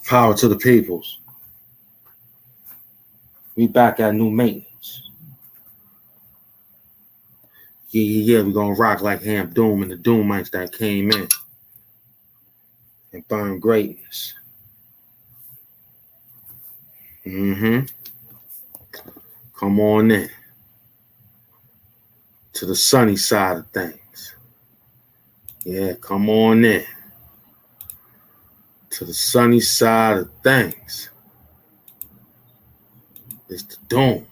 Power to the peoples. We back at new maintenance. Yeah. We're gonna rock like Hamp Doom and the Doomites that came in and burn greatness. Come on in to the sunny side of things. Yeah, come on in to the sunny side of things. It's the Doom.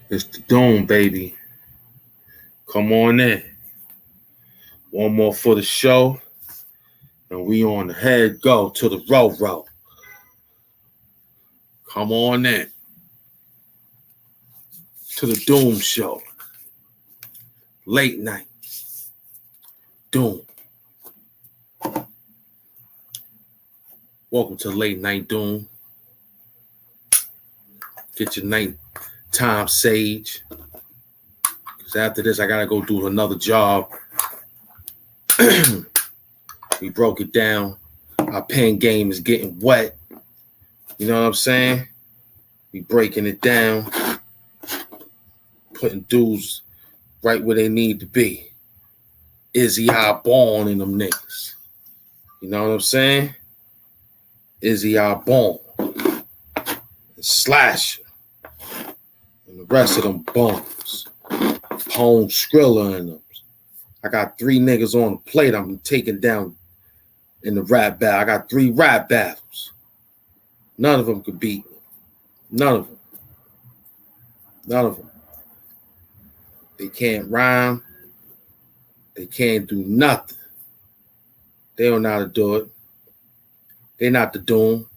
It's the Doom, baby. Come on in. One more for the show. And we on the head go to the row. Come on in. To the Doom show. Late night. Doom. Welcome to Late Night Doom. Get your nighttime sage. Because after this, I got to go do another job. We broke it down. Our pen game is getting wet. You know what I'm saying? We breaking it down. Putting dudes right where they need to be. Izzy born in them niggas. You know what I'm saying? Izzy born. And Slasher. And the rest of them bums. Home Skrilla in them. I got 3 niggas on the plate I'm taking down in the rap battle. I got 3 rap battles. None of them could beat me. None of them. They can't rhyme. They can't do nothing. They don't know how to do it. They're not the Doom.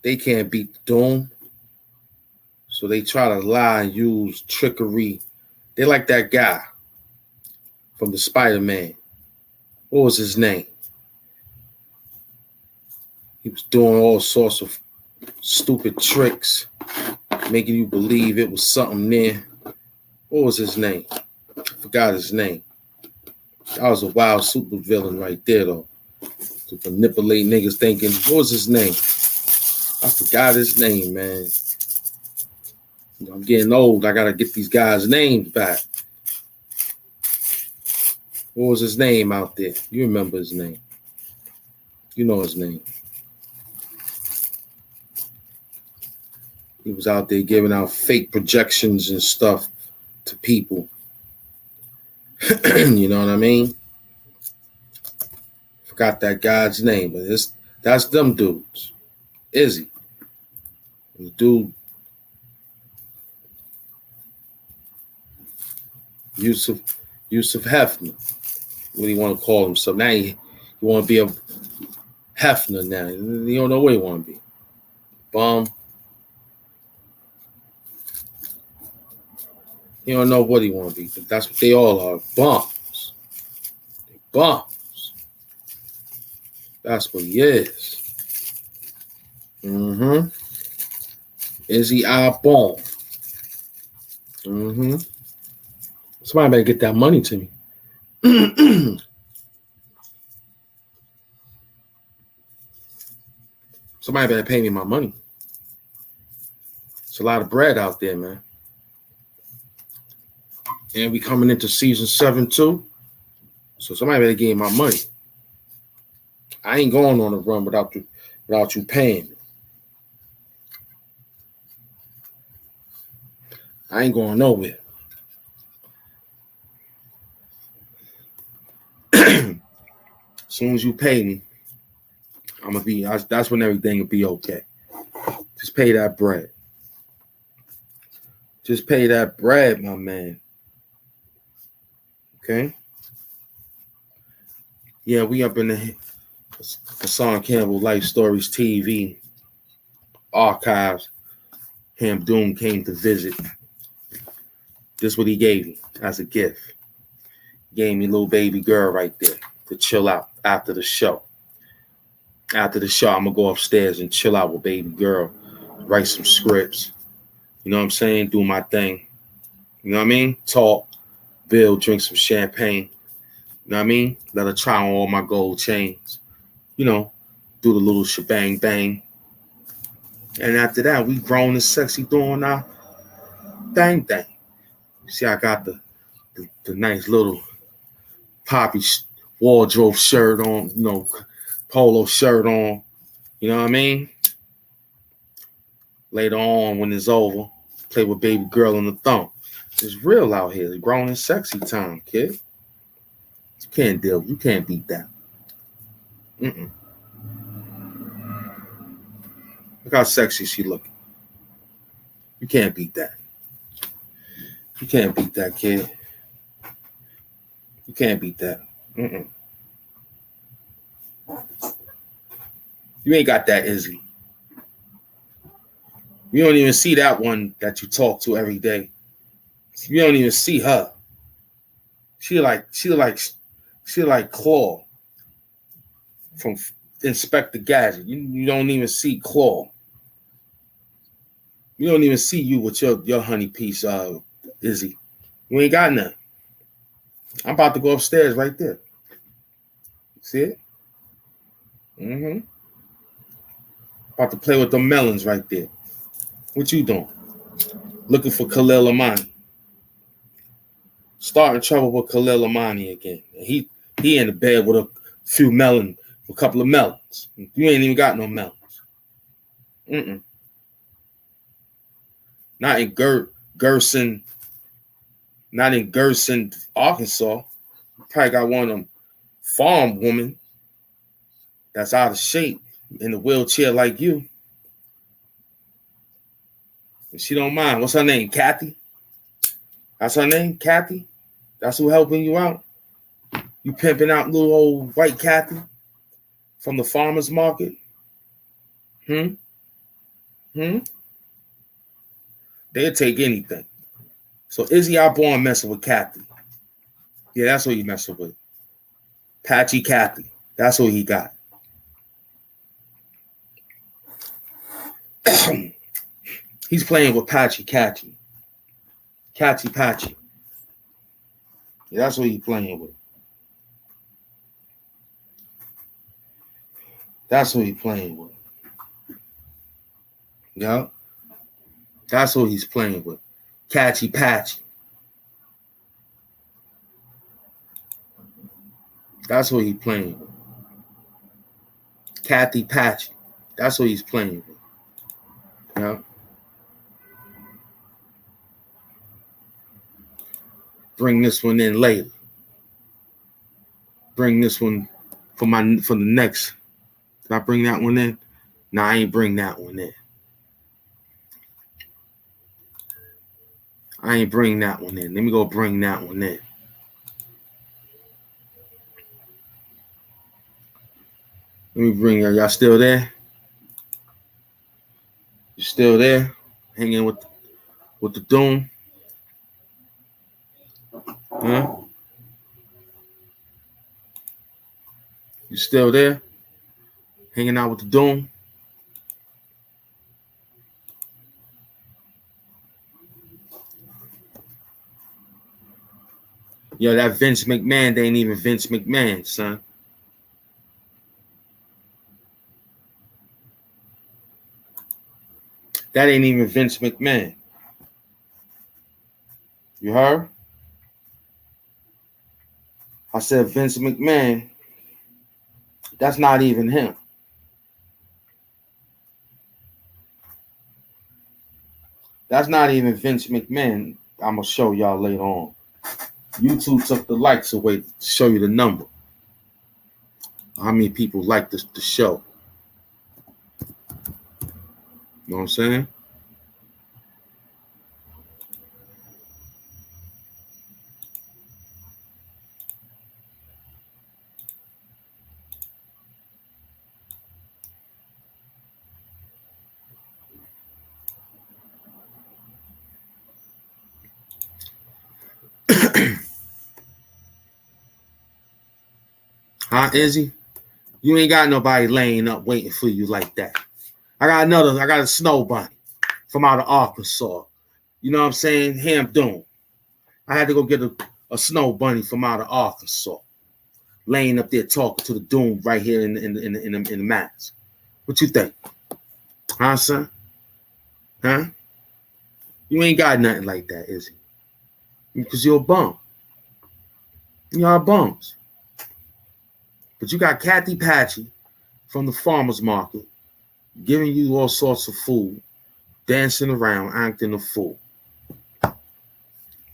They can't beat the Doom. So they try to lie and use trickery. They like that guy from the Spider-Man. What was his name? He was doing all sorts of stupid tricks, making you believe it was something there. What was his name? I forgot his name. That was a wild super villain right there, though. To manipulate niggas thinking, what was his name? I forgot his name, man. I'm getting old. I got to get these guys' names back. What was his name out there? You remember his name. You know his name. He was out there giving out fake projections and stuff to people. You know what I mean? Forgot that guy's name, but that's them dudes. Izzy. The dude, Yusuf Hefner. What do you want to call himself? Now you want to be a Hefner now. You don't know what you want to be. Bum. You don't know what he want to be, but that's what they all are. Bums. They bums. That's what he is. Izzy born. Somebody better get that money to me. Somebody better pay me my money. It's a lot of bread out there, man. And we coming into season 7 too. So somebody better give me my money. I ain't going on a run without you paying me. I ain't going nowhere. As soon as you pay me, I'm gonna be. That's when everything will be okay. Just pay that bread. Just pay that bread, my man. Okay. Yeah, we up in the Hassan Campbell Life Stories TV archives. Hamp came to visit. This is what he gave me as a gift. He gave me a little baby girl right there to chill out after the show. After the show, I'm going to go upstairs and chill out with baby girl, write some scripts. You know what I'm saying? Do my thing. You know what I mean? Talk, build, drink some champagne. You know what I mean? Let her try on all my gold chains. You know, do the little shebang bang. And after that, we grown and sexy doing our thing. See, I got the nice little poppy wardrobe shirt on, you know, polo shirt on. You know what I mean? Later on, when it's over, play with baby girl on the thumb. It's real out here. It's grown and sexy time, kid. You can't deal. You can't beat that. Mm-mm. Look how sexy she looking. You can't beat that. You can't beat that, kid. You can't beat that. Mm-mm. You ain't got that, Izzy. You don't even see that one that you talk to every day. You don't even see her. She like Claw from Inspector Gadget. You don't even see Claw. You don't even see you with your honey piece, Izzy. You ain't got none. I'm about to go upstairs right there. See it? Mm-hmm. About to play with the melons right there. What you doing? Looking for Khalil Amani. Starting trouble with Khalil Amani again. He in the bed with a couple of melons. You ain't even got no melons. Mm-mm. Not in Gerson, Arkansas. You probably got one of them farm women that's out of shape in a wheelchair like you. And she don't mind. What's her name? Kathy? That's her name? Kathy? That's who helping you out? You pimping out little old white Kathy from the farmer's market? They'll take anything. So Izzy Outborn messing with Kathy. Yeah, that's what he messing with. Patchy Kathy. That's what he got. He's playing with Patchy Catchy. Catchy Patchy. Yeah, that's what he's playing with. That's what he's playing with. Yeah. That's what he's playing with. Catchy Patchy. That's what he's playing with. Kathy Patchy. That's what he's playing with. Yeah. Bring this one in later. Bring this one for the next. Did I bring that one in? No, I ain't bring that one in. I ain't bring that one in. Let me go bring that one in. Let me bring y'all still there? You still there? Hanging with the Doom? Huh? You still there? Hanging out with the Doom? Yo, that Vince McMahon, they ain't even Vince McMahon, son. That ain't even Vince McMahon. You heard? I said Vince McMahon. That's not even him. That's not even Vince McMahon. I'm gonna show y'all later on. YouTube took the likes away to show you the number. How many people like the show? You know what I'm saying? Huh, Izzy? You ain't got nobody laying up waiting for you like that. I got a snow bunny from out of Arkansas. You know what I'm saying? Hamp Doom. I had to go get a snow bunny from out of Arkansas, laying up there talking to the Doom right here in the mask. What you think? Huh, son? Huh? You ain't got nothing like that, is it? Because you're a bum. Y'all bums. But you got Kathy Patchy from the farmer's market giving you all sorts of food, dancing around, acting a fool. And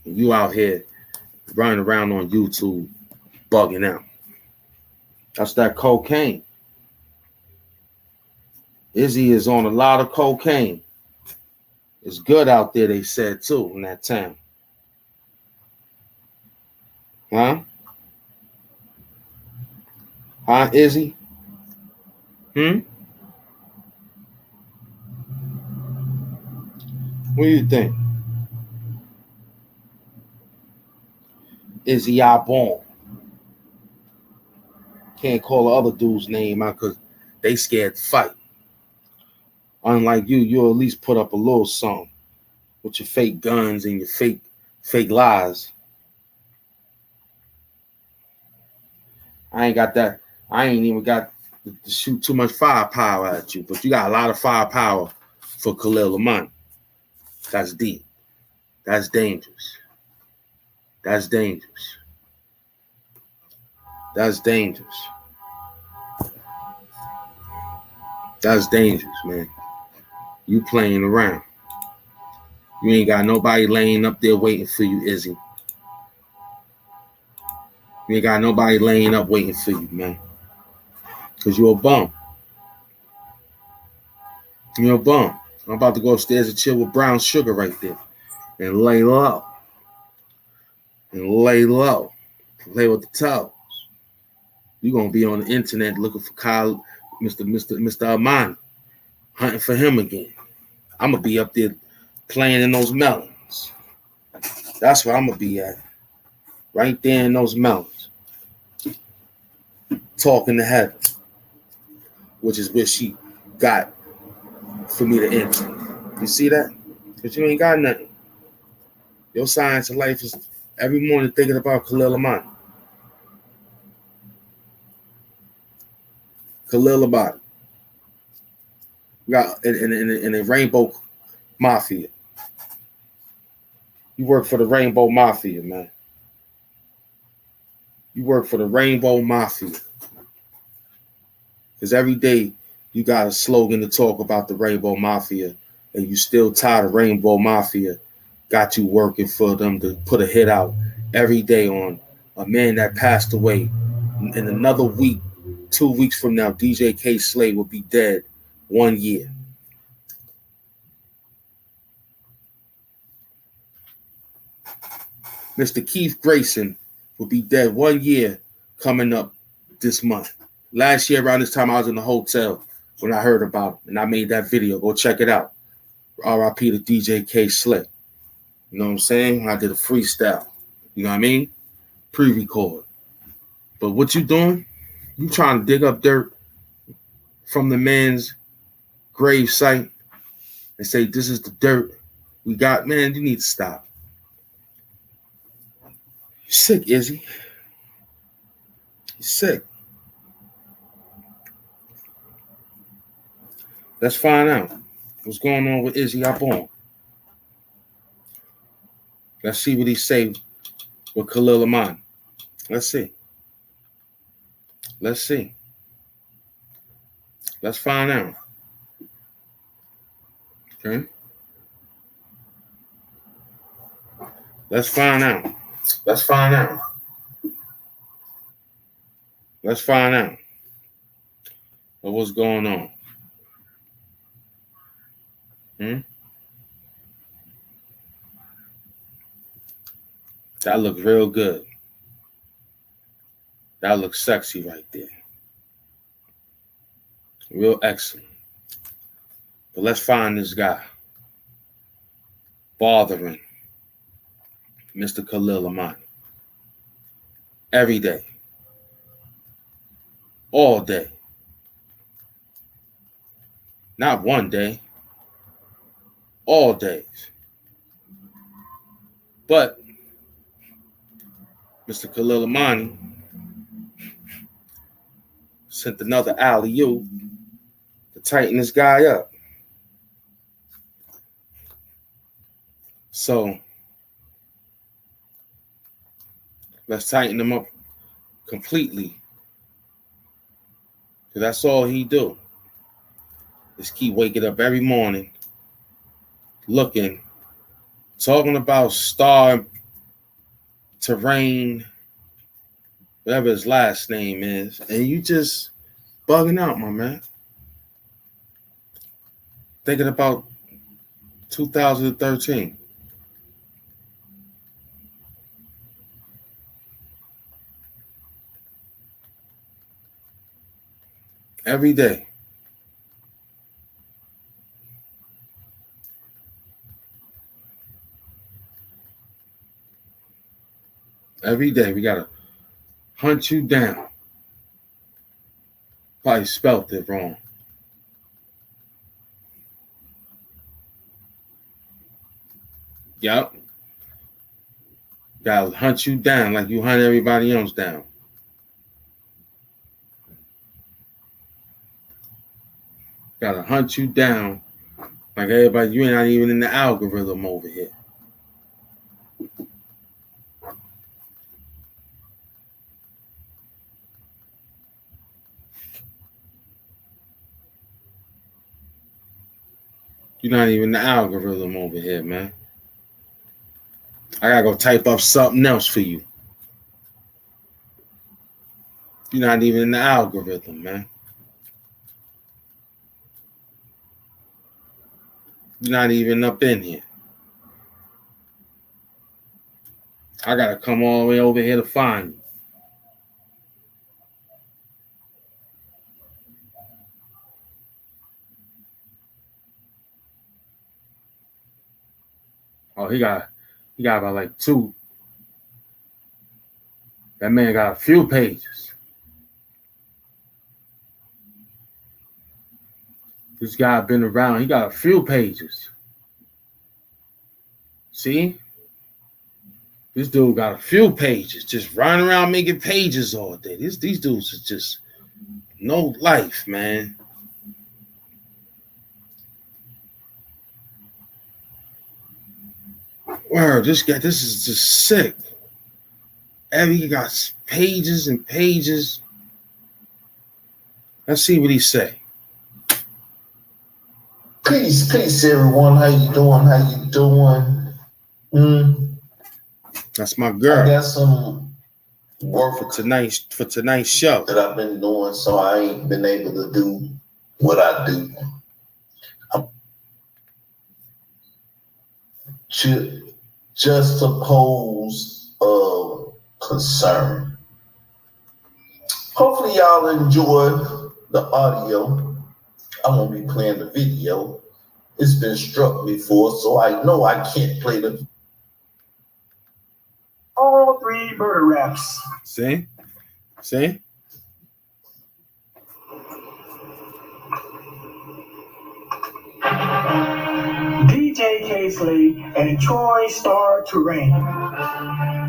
you out here running around on YouTube, bugging out. That's that cocaine. Izzy is on a lot of cocaine. It's good out there, they said, too, in that town. Huh? Huh, Izzy? What do you think? Izzy Arbon. Can't call the other dude's name out because they scared to fight. Unlike you'll at least put up a little something with your fake guns and your fake lies. I ain't got that. I ain't even got to shoot too much firepower at you, but you got a lot of firepower for Khalil Amani. That's deep. That's dangerous. That's dangerous. That's dangerous. That's dangerous, man. You playing around. You ain't got nobody laying up there waiting for you, Izzy. You ain't got nobody laying up waiting for you, man. Because you're a bum. You're a bum. I'm about to go upstairs and chill with brown sugar right there. And lay low. And lay low. Play with the toes. You're going to be on the internet looking for Kyle, Mr. Amani. Hunting for him again. I'm going to be up there playing in those melons. That's where I'm going to be at. Right there in those melons. Talking to heaven. Which is where she got for me to enter. You see that? Because you ain't got nothing. Your science of life is every morning thinking about Khalil Amani. Khalil Amani. You got in a Rainbow Mafia. You work for the Rainbow Mafia, man. You work for the Rainbow Mafia. Because every day you got a slogan to talk about the Rainbow Mafia, and you still tired of Rainbow Mafia. Got you working for them to put a hit out every day on a man that passed away. In another week, 2 weeks from now, DJ K. Slade will be dead 1 year. Mr. Keith Grayson will be dead 1 year coming up this month. Last year around this time, I was in the hotel when I heard about it, and I made that video. Go check it out. R.I.P. to DJ K. Slade. You know what I'm saying? I did a freestyle. You know what I mean? Pre-record. But what you doing? You trying to dig up dirt from the man's grave site and say, this is the dirt we got. Man, you need to stop. You're sick, Izzy. You're sick. Let's find out what's going on with Izzy Arbon. Let's see what he say with Khalil Amani. Let's see. Let's see. Let's find out. Okay. Let's find out. Let's find out. Let's find out what's going on. That looks real good. That looks sexy right there. Real excellent. But let's find this guy bothering Mr. Khalil Amani every day, all day. Not one day, all days. But Mr. Khalil Amani sent another alley-oop to tighten this guy up. So let's tighten him up completely. Because that's all he do. Just keep waking up every morning, looking, talking about star, terrain, whatever his last name is, and you just bugging out, my man. Thinking about 2013. Every day. Every day we gotta hunt you down. Probably spelt it wrong. Yep. Gotta hunt you down like you hunt everybody else down. Gotta hunt you down like everybody. You're not even in the algorithm over here. You're not even in the algorithm over here, man. I gotta go type up something else for you. You're not even in the algorithm, man. You're not even up in here. I gotta come all the way over here to find you. Oh, he got about like 2. That man got a few pages. This guy been around. He got a few pages. See? This dude got a few pages. Just running around making pages all day. These dudes are just no life, man. Word, this is just sick. He got pages and pages. Let's see what he say. Peace, everyone. How you doing? That's my girl. I got some work for tonight's show that I've been doing, so I ain't been able to do what I do. Just to pose a concern. Hopefully y'all enjoy the audio. I won't be playing the video. It's been struck before, so I know I can't play the all 3 murder raps. See? DJ Casely and Troy Star Terrain.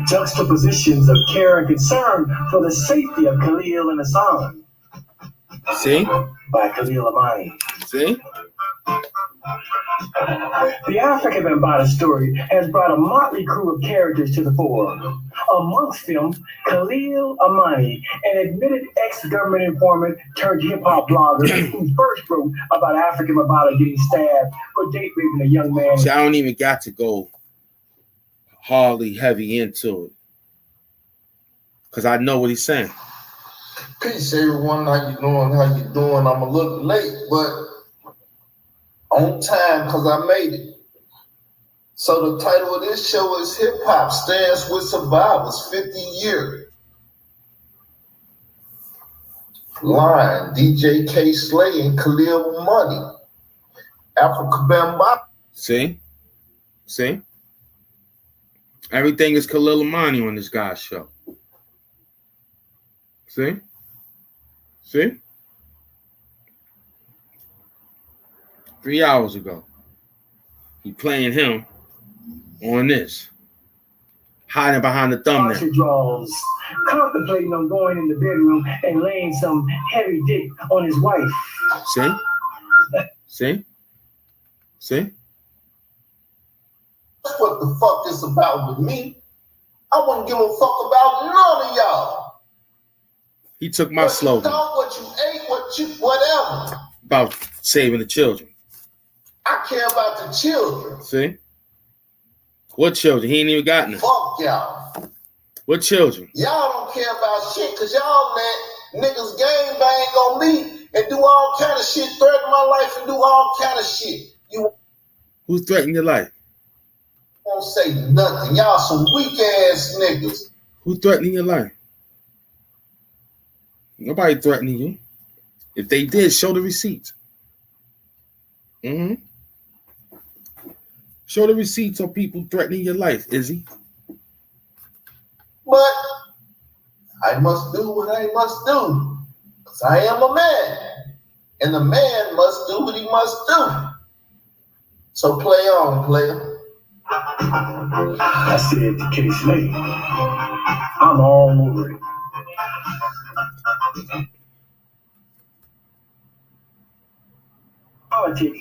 Juxtapositions of care and concern for the safety of Khalil and Hassan. See? By Khalil Amani. See? The African Bambaataa story has brought a motley crew of characters to the fore. Amongst them, Khalil Amani, an admitted ex-government informant turned hip-hop blogger who first wrote about African Bambaataa getting stabbed for date raping a young man. See, I don't even got to go hardly heavy into it because I know what he's saying. Peace, everyone. How you doing? How you doing? I'm a little late, but on time because I made it. So the title of this show is Hip Hop Stands with Survivors 50 Years. Line, DJ K. Slay and Khalil Money. Africa Bambaataa. See? See? Everything is Khalil Amani on this guy's show. See? See? 3 hours ago, he playing him on this, hiding behind the thumbnail. Draws, contemplating on going in the bedroom and laying some heavy dick on his wife. See? See? See? That's what the fuck is about with me. I wouldn't give a fuck about none of y'all. He took my what slogan. You thought, what you ate, what you, whatever. About saving the children. I care about the children. See? What children? He ain't even got none. Fuck y'all. What children? Y'all don't care about shit because y'all let niggas gang bang on me and do all kind of shit, threaten my life and do all kind of shit. You Who threatened your life? won't say nothing. Y'all some weak ass niggas. Who threatening your life? Nobody threatening you. If they did, show the receipts. Mm-hmm. Show the receipts of people threatening your life, Izzy. But I must do what I must do. Because I am a man. And a man must do what he must do. So play on, player. I said to K. Slay, I'm all over it. Politics.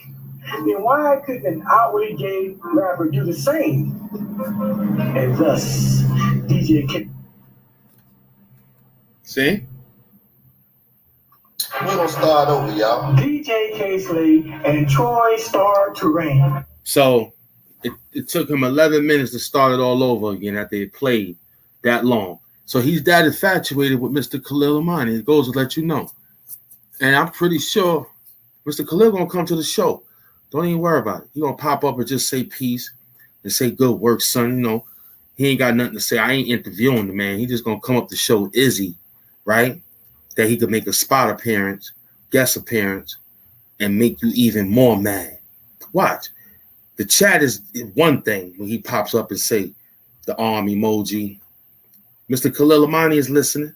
Then why couldn't an outwardly gay rapper do the same? And thus, DJ K. See? We're going to start over, y'all. DJ K. Slay and Troy Star Terrain. So it took him 11 minutes to start it all over again after they played that long. So he's that infatuated with Mr. Khalil Amani. It goes to let you know. And I'm pretty sure Mr. Khalil going to come to the show. Don't even worry about it. He going to pop up and just say peace and say good work, son. You know, he ain't got nothing to say. I ain't interviewing the man. He just going to come up to show Izzy, right, that he could make a spot appearance, guest appearance, and make you even more mad. Watch. The chat is one thing when he pops up and say the arm emoji. Mr. Khalil Amani is listening.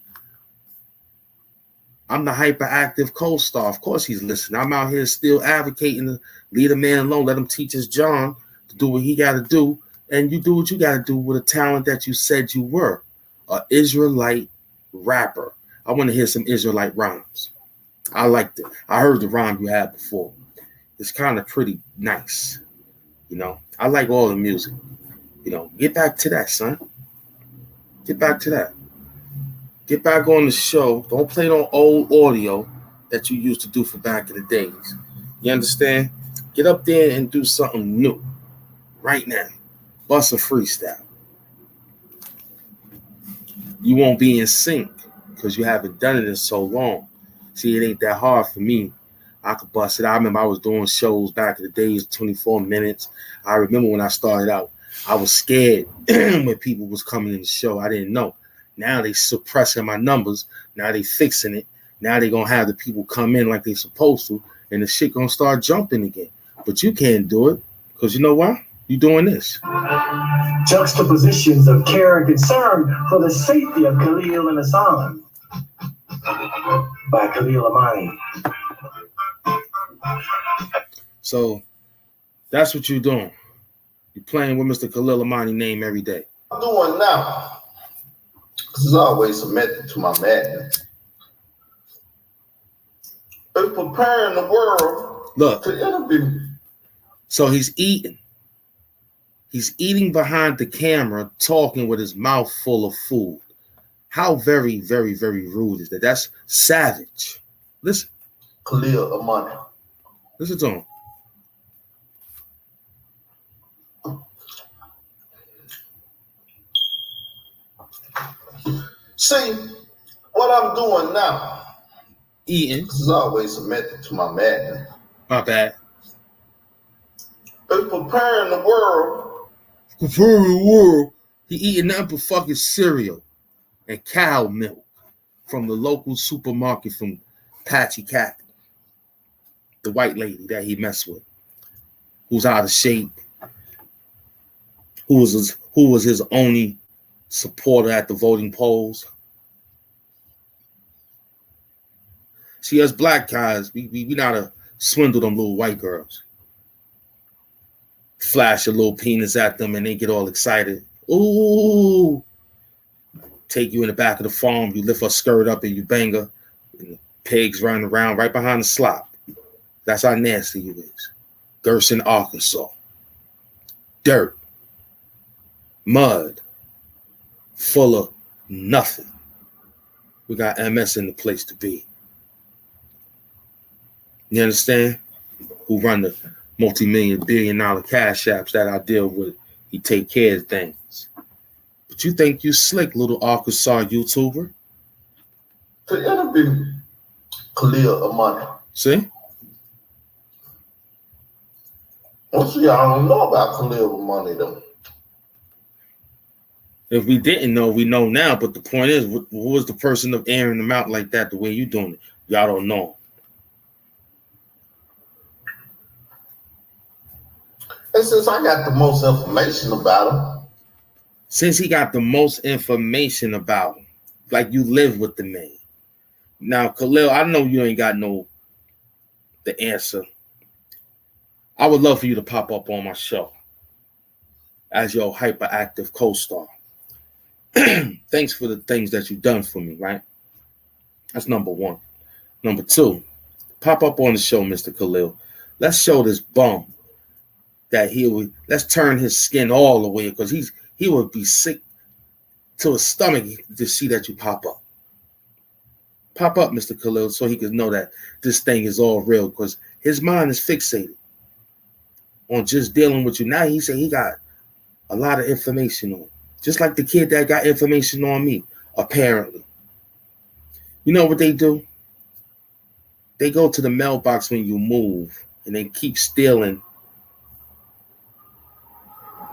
I'm the hyperactive co-star. Of course he's listening. I'm out here still advocating to leave a man alone. Let him teach his John to do what he got to do. And you do what you got to do with a talent that you said you were. An Israelite rapper. I want to hear some Israelite rhymes. I liked it. I heard the rhyme you had before. It's kind of pretty nice. You know, I like all the music. You know, get back to that, son. Get back to that. Get back on the show. Don't play no old audio that you used to do for back in the days. You understand? Get up there and do something new right now. Bust a freestyle. You won't be in sync because you haven't done it in so long. See, it ain't that hard for me. I could bust it. I remember I was doing shows back in the days, 24 minutes. I remember when I started out, I was scared when people was coming in the show. I didn't know. Now they suppressing my numbers. Now they fixing it. Now they gonna have the people come in like they supposed to, and the shit gonna start jumping again. But you can't do it because you know why? You doing this. Juxtapositions of care and concern for the safety of Khalil and Hassan by Khalil Amani. So that's what you're doing. You're playing with Mr. Khalil Amani name every day. I'm doing now. There's always a method to my madness. is preparing the world Look, to interview. so he's eating. He's eating behind the camera, talking with his mouth full of food. How very, very, very rude is that? That's savage. Listen. Khalil Amani. Listen to him. See, what I'm doing now, Eating. this is always a method to my madness. My bad. It's preparing the world. Preparing the world. He eating nothing but fucking cereal and cow milk from the local supermarket from Patchy Cat, the white lady that he messed with, who's out of shape, who was his only supporter at the voting polls. See, us black guys, we not to swindle them little white girls. Flash a little penis at them and they get all excited. Ooh. Take you in the back of the farm, you lift her skirt up and you bang her. And the pigs running around right behind the slop. That's how nasty you is. Gerson, Arkansas. Dirt. Mud. Full of nothing. We got MS in the place to be. You understand? Who run the multi-million, billion-dollar cash apps that I deal with. He take care of things. But you think you slick, little Arkansas YouTuber? To interview Khalil Amani. See? Most of y'all don't know about Khalil Amani, though. If we didn't know, we know now. But the point is, who was the person of airing them out like that the way you doing it? Y'all don't know. And since I got the most information about him. Since he got the most information about him, like you live with the man. Now, Khalil, I know you ain't got the answer. I would love for you to pop up on my show as your hyperactive co-star. Thanks for the things that you've done for me, right? That's number one. Number two, pop up on the show, Mr. Khalil. Let's show this bum that let's turn his skin all the way because he would be sick to his stomach to see that you pop up. Pop up, Mr. Khalil, so he can know that this thing is all real because his mind is fixated on just dealing with you. Now he said he got a lot of information on, just like the kid that got information on me, apparently. You know what they do? They go to the mailbox when you move and they keep stealing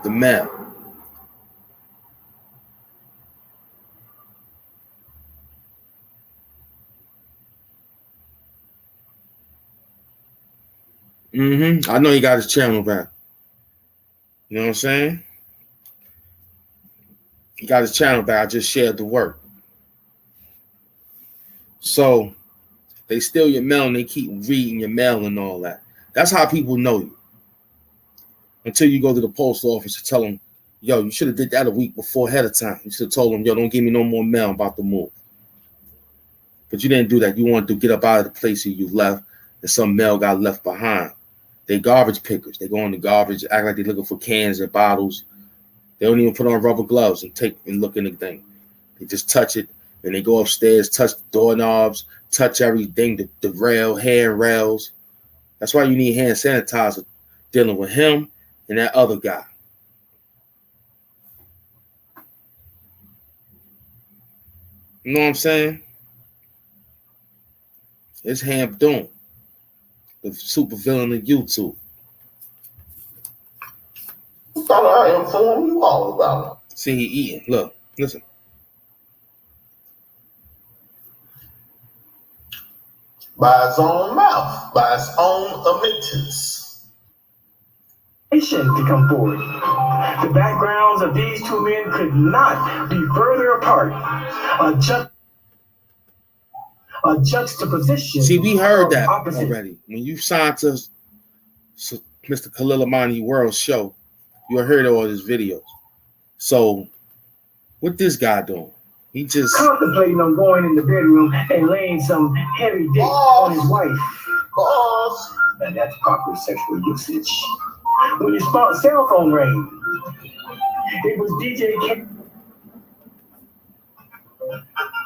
the mail. I know he got his channel back. You know what I'm saying? He got his channel back. I just shared the work. So they steal your mail and they keep reading your mail and all that. That's how people know you. Until you go to the post office and tell them, yo, you should have did that a week before ahead of time. You should have told them, yo, don't give me no more mail. I'm about to move. But you didn't do that. You wanted to get up out of the place you left and some mail got left behind. They garbage pickers. They go in the garbage, act like they're looking for cans and bottles. They don't even put on rubber gloves and look in the thing. They just touch it and they go upstairs, touch the doorknobs, touch everything, the rail, handrails. That's why you need hand sanitizer dealing with him and that other guy. You know what I'm saying? It's Hamp Doom, the super villain of YouTube. I thought I informed you all about it. See, he eating. Look, listen. By his own mouth, by his own admittance. To come forward. The backgrounds of these two men could not be further apart. A juxtaposition. See, we heard that already. When you signed to Mr. Khalil Amani World Show, you heard all his videos. So, what this guy doing? He just contemplating on going in the bedroom and laying some heavy dick on his wife. And that's proper sexual usage. When your cell phone rang, it was DJ Campbell.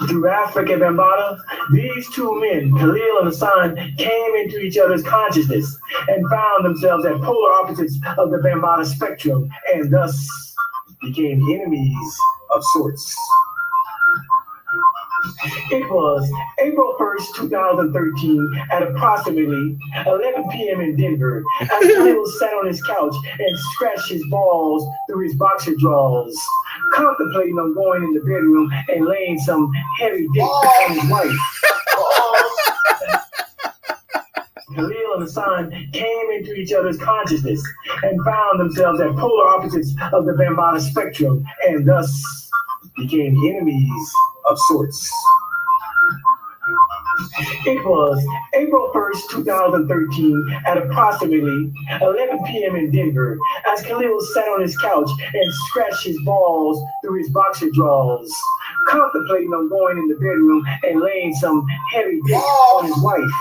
Through Africa and Bambaataa, these two men, Khalil and Hassan, came into each other's consciousness and found themselves at polar opposites of the Bambaataa spectrum and thus became enemies of sorts. It was April 1st, 2013, at approximately 11 p.m. in Denver, as Khalil sat on his couch and scratched his balls through his boxer drawers, contemplating on going in the bedroom and laying some heavy dick on his wife. Khalil and Hassan came into each other's consciousness and found themselves at polar opposites of the Bambaataa spectrum and thus became enemies of sorts. It was April 1st, 2013, at approximately 11 p.m. in Denver, as Khalil sat on his couch and scratched his balls through his boxer drawers, contemplating on going in the bedroom and laying some heavy dick on his wife.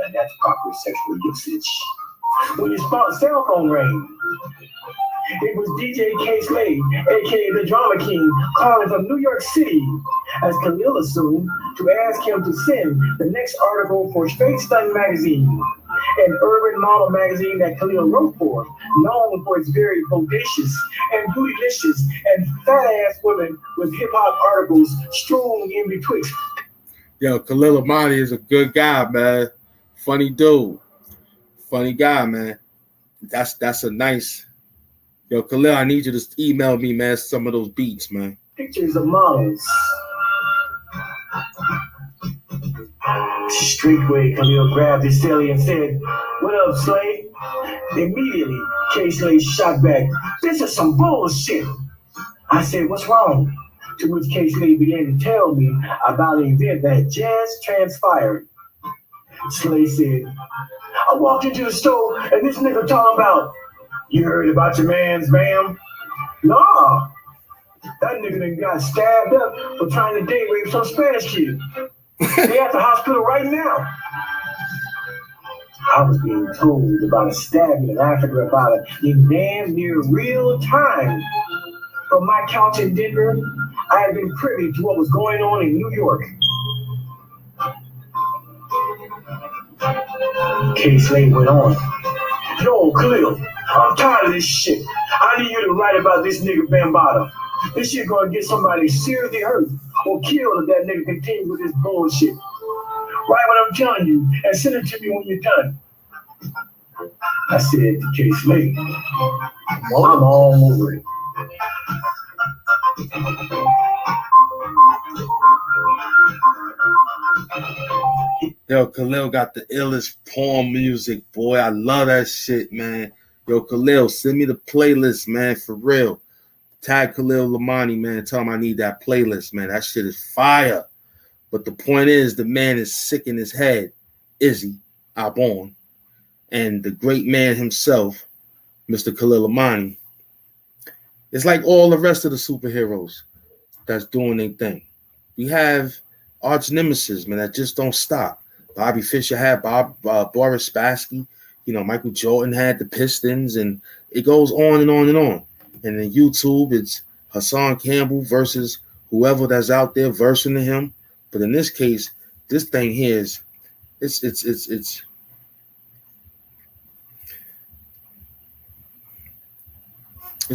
And that's proper sexual usage. When your cell phone rang, it was DJ K-Slade, aka the Drama King, calling from New York City, as Khalil assumed, to ask him to send the next article for Straight Stun magazine, an urban model magazine that Khalil wrote for, known for its very bodacious and bootylicious and fat-ass women with hip-hop articles strewn in betwixt. Yo, Khalil Amani is a good guy, man. Funny dude. Funny guy, man. That's a nice... Yo, Khalil, I need you to email me, man, some of those beats, man. Pictures of models. Straightway, Khalil grabbed his celly and said, "What up, Slade?" Immediately, K-Slade shot back, "This is some bullshit." I said, "What's wrong?" To which K-Slade began to tell me about an event that had just transpired. Slade said, "I walked into the store and this nigga talking about, 'You heard about your man's ma'am?' Nah, that nigga done got stabbed up for trying to date rape some Spanish kid. They at the hospital right now." I was being told about a stabbing in Africa about it in damn near real time. From my couch in Denver, I had been privy to what was going on in New York. K-Slade went on. "Yo, Khalil, I'm tired of this shit. I need you to write about this nigga Bambaataa. This shit gonna get somebody seriously hurt or killed if that nigga continues with this bullshit. Write what I'm telling you and send it to me when you're done." I said to K-Slade, "Well, I'm all over it." Yo, Khalil got the illest porn music, boy. I love that shit, man. Yo, Khalil, send me the playlist, man, for real. Tag Khalil Lamani, man. Tell him I need that playlist, man. That shit is fire. But the point is, the man is sick in his head. Izzy Abon. And the great man himself, Mr. Khalil Lamani. It's like all the rest of the superheroes that's doing their thing. We have arch nemesis, man, that just don't stop. Bobby Fischer had Boris Spassky. You know, Michael Jordan had the Pistons, and it goes on and on and on. And then YouTube, it's Hassan Campbell versus whoever that's out there versing him. But in this case, this thing here is it's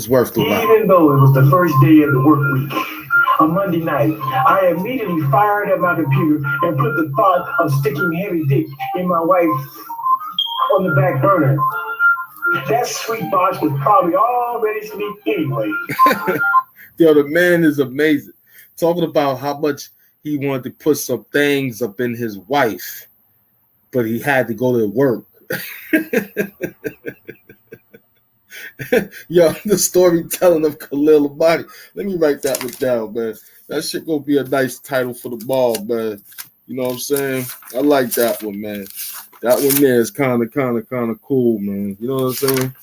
worth the while. Even though it was the first day of the work week, a Monday night, I immediately fired up my computer and put the thought of sticking heavy dick in my wife on the back burner. That sweet box was probably already asleep anyway. Yo, the man is amazing. Talking about how much he wanted to put some things up in his wife, but he had to go to work. Yo, the storytelling of Khalil Amani. Let me write that one down, man. That shit gonna be a nice title for the ball, man. You know what I'm saying? I like that one, man. That one there is kind of cool, man. You know what I'm saying?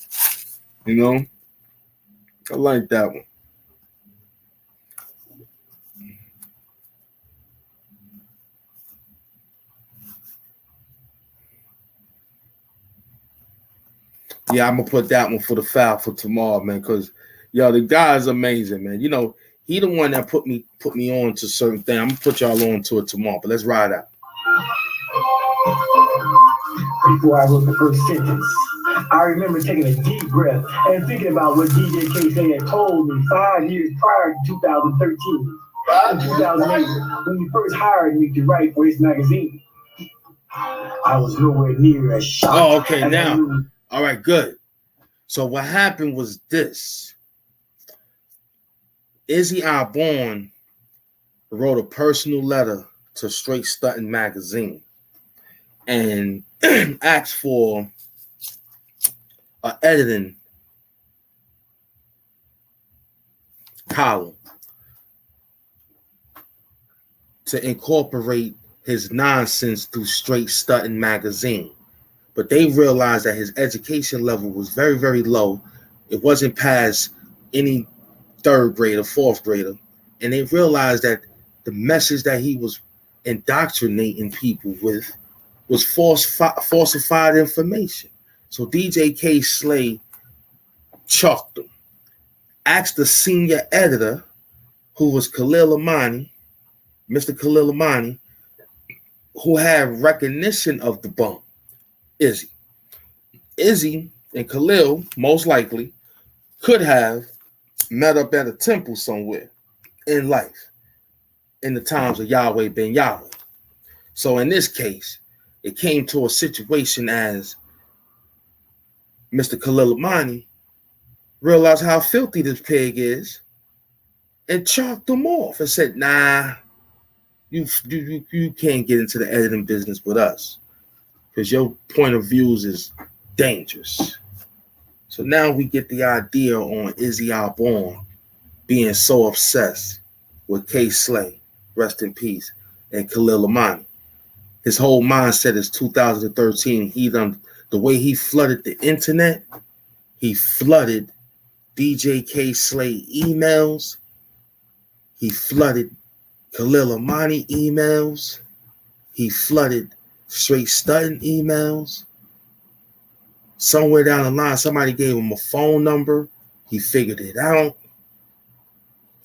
You know? I like that one. Yeah, I'm gonna put that one for the foul for tomorrow, man. Cause yo, the guy's amazing, man. You know, he the one that put me on to certain things. I'm gonna put y'all on to it tomorrow, but let's ride out. Before I wrote the first sentence, I remember taking a deep breath and thinking about what DJ K had told me 5 years prior to 2013. In 2008, when he first hired me to write for his magazine. I was nowhere near as shocked. Oh, okay, now. All right, good. So what happened was this. Izzy Alborn wrote a personal letter to Straight Stuntin' magazine and asked for an editing column to incorporate his nonsense through Straight Stuntin' magazine. But they realized that his education level was very, very low. It wasn't past any third grader, fourth grader. And they realized that the message that he was indoctrinating people with was falsified information. So DJ K. Slay chalked him. Asked the senior editor, who was Khalil Amani, Mr. Khalil Amani, who had recognition of the bump, Izzy. Izzy and Khalil, most likely, could have met up at a temple somewhere in life in the times of Yahweh ben Yahweh. So in this case, it came to a situation as Mr. Khalil Amani realized how filthy this pig is and chalked him off and said, nah, you can't get into the editing business with us because your point of views is dangerous. So now we get the idea on Izzy Alborn being so obsessed with K. Slay, rest in peace, and Khalil Amani. His whole mindset is 2013. The way he flooded the internet, he flooded DJ K. Slay emails. He flooded Khalil Amani emails. He flooded Straight Stuntin' emails. Somewhere down the line, somebody gave him a phone number. He figured it out.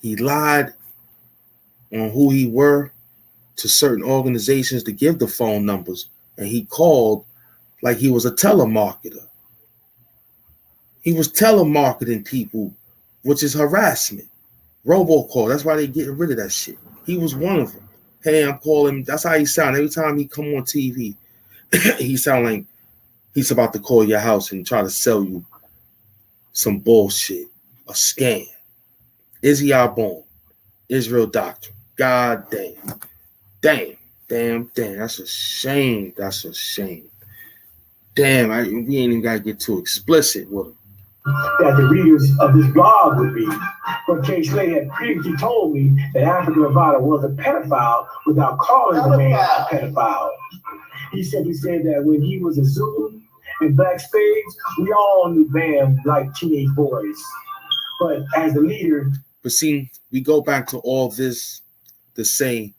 He lied on who he were to certain organizations to give the phone numbers. And he called like he was a telemarketer. He was telemarketing people, which is harassment. Robocall, that's why they're getting rid of that shit. He was one of them. Hey, I'm calling. That's how he sound. Every time he come on TV, he sound like he's about to call your house and try to sell you some bullshit, a scam. Izzy Alborn, Israel Doctrine. God damn. Damn. That's a shame. Damn, we ain't even got to get too explicit with him. That the readers of this blog would be. But K. Slay had previously told me that Africa Bambaataa was a pedophile without calling the man a pedophile. He said that when he was a Zulu in Black Spades, we all knew Bam like teenage boys. But as a leader... But see, we go back to all this to say,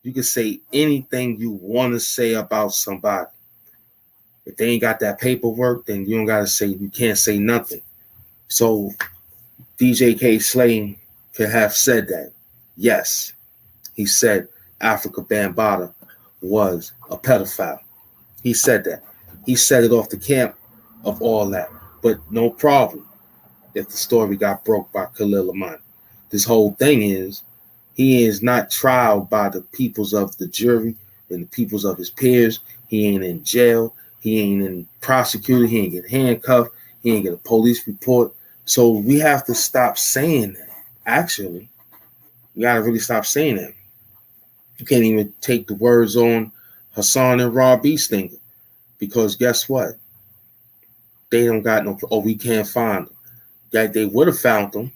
you can say anything you want to say about somebody. If they ain't got that paperwork, then you don't got to say, you can't say nothing. So DJ K. Slay could have said that. Yes, he said Africa Bambaataa was a pedophile. He said that. He said it off the camp of all that. But no problem if the story got broke by Khalil Amani. This whole thing is, he is not tried by the peoples of the jury and the peoples of his peers. He ain't in jail. He ain't in prosecuted. He ain't get handcuffed. He ain't get a police report. So we have to stop saying that. Actually, we got to really stop saying that. You can't even take the words on Hassan and Rob Eastinger because guess what? They don't got no, we can't find them. That they would have found them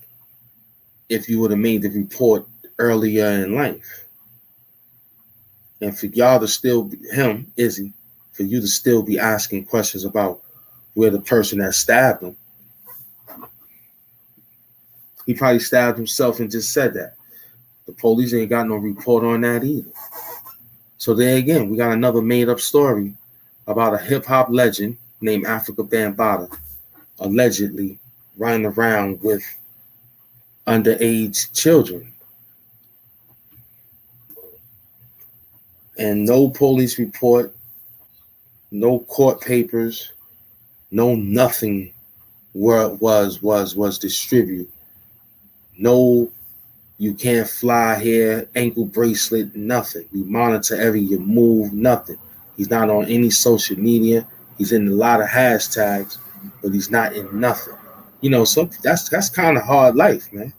if you would have made the report earlier in life. And for y'all to still be, him, Izzy, for you to still be asking questions about where the person that stabbed him, he probably stabbed himself and just said that. The police ain't got no report on that either. So there again, we got another made-up story about a hip-hop legend named Africa Bambaataa allegedly running around with underage children. And no police report, no court papers, no nothing was distributed. No, you can't fly here, ankle bracelet, nothing. We monitor every your move, nothing. He's not on any social media. He's in a lot of hashtags, but he's not in nothing. So that's kind of hard life, man.